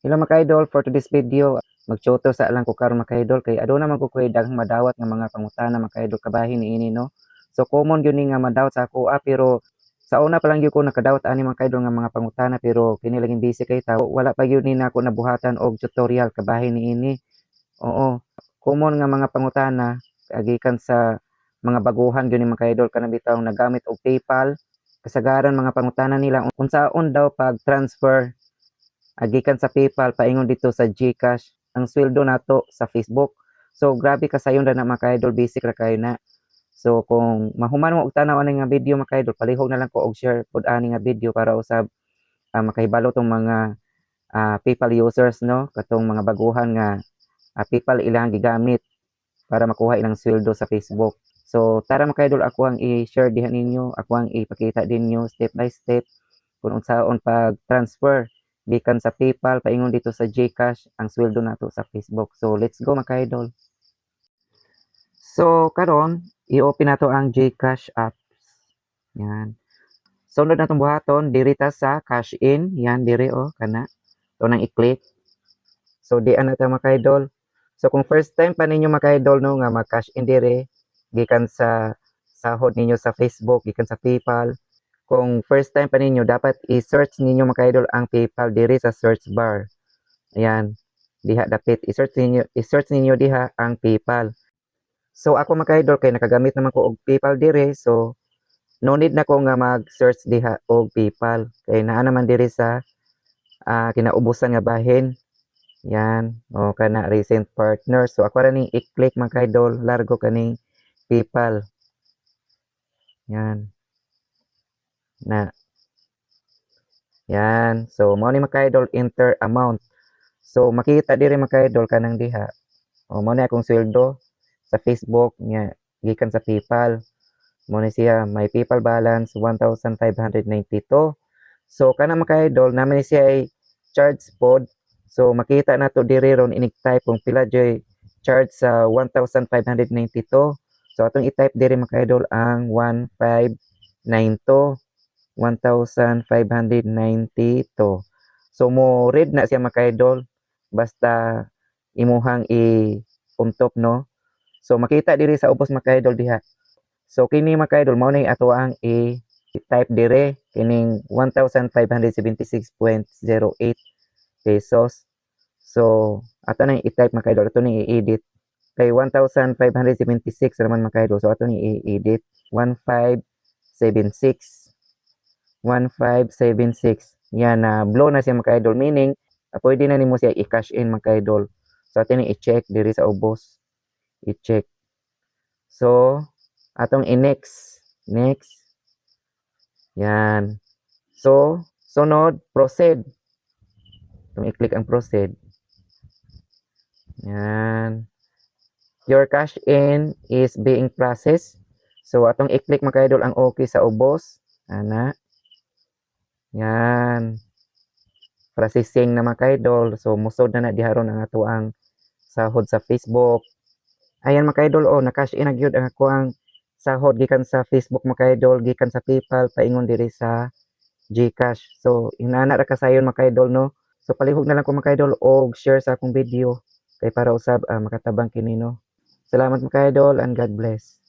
Hello mga idol, for today's video, magtuto sa lang ko karon mga idol kay aduna man ko kuy daghang madawat nga mga pangutana mga idol kabahin niini no. So common gyud ni nga madawat sa ako pero sa una pa lang gyud ko nakadawat ani mga idol nga mga pangutana pero kini laging busy kay tawo wala pa gyud ni nako nabuhatan og tutorial kabahin niini. Oo, common nga mga pangutana gikan sa mga baguhan gyud ni mga idol kanang bitaw nagamit og PayPal. Kasagaran mga pangutana nila unsaon daw pag transfer gikan sa PayPal paingon dito sa GCash ang sweldo nato sa Facebook. So grabe kasayon ra na mga ka-idol, basic ra kayo na. So kung mahuman mo og tanaw ani nga video mga ka-idol, palihog na lang ko og share pod ani nga video para usab makahibalo tong mga PayPal users no, katong mga baguhan nga PayPal ilang gigamit para makuha ilang sweldo sa Facebook. So tara mga ka-idol, ako ang i-share diha ninyo, ako ang ipakita dinyo step by step kung unsaon pag-transfer gikan sa PayPal paingon dito sa GCash ang sweldo nato sa Facebook. So let's go mga ka-idol. So karon i-open nato ang GCash apps. Yan. Sunod natong buhaton diri ta sa cash in, yan diri kana. So nang i-click. So di ana ta mga ka-idol. So kung first time pa ninyo mga ka-idol no nga mag-cash in diri gikan sa sahod ninyo sa Facebook, gikan sa PayPal, kung first time pa ninyo, dapat i-search ninyo mga idol ang PayPal diri sa search bar. Ayan, diha dapit i-search ninyo diha ang PayPal. So ako mga idol kay nakagamit naman ko og PayPal diri, so no need na ko nga mag-search diha og PayPal kay naa naman diri sa kinaubusan nga bahin. Yan, o kana recent partner. So ako ra ning i-click mga idol, largo kaning PayPal. Yan. Na yan. So mao ni mga idol, enter amount. So makita diri mga idol kanang diha. O mao ni akong sweldo sa Facebook nya gikan sa PayPal. Mao ni siya may PayPal balance 1,592. So kana mga idol naman ni siya ay charge pod. So makita nato diri ron inig-type kung pila joy charge sa 1,592. So atong i-type diri mga idol ang 1592. 1,592. So mo read na siya mga idol basta imuhang i-untop no. So makita diri sa ubos mga idol diha. So kini mga idol mao ni ato ang i-type diri kining 1,576.08 pesos. So ato nang i-type mga idol, ato ni i-edit kay 1,576 naman mga idol. So ato ni i-edit 1576 1576. Yan na blow na siya mga idol, meaning pwede na nimo siya i-cash in mga idol. So atin i-check diri sa ubos. I-check. So atong i-next. Next. Yan. So sunod, proceed. Itong i-click ang proceed. Yan. Your cash in is being processed. So atong i-click mga idol ang okay sa ubos. Ana. Yan. Processing na mga idol. So musod na diharon ang ato ang sahod sa Facebook. Ayan mga idol, na-cash in na gyud ang ako ang sahod gikan sa Facebook mga idol, gikan sa PayPal paingon diri sa GCash. So inana ra kasayon mga idol no. So palihog na lang ko mga idol og share sa akong video kay para usab makatabang kini no. Salamat mga idol and God bless.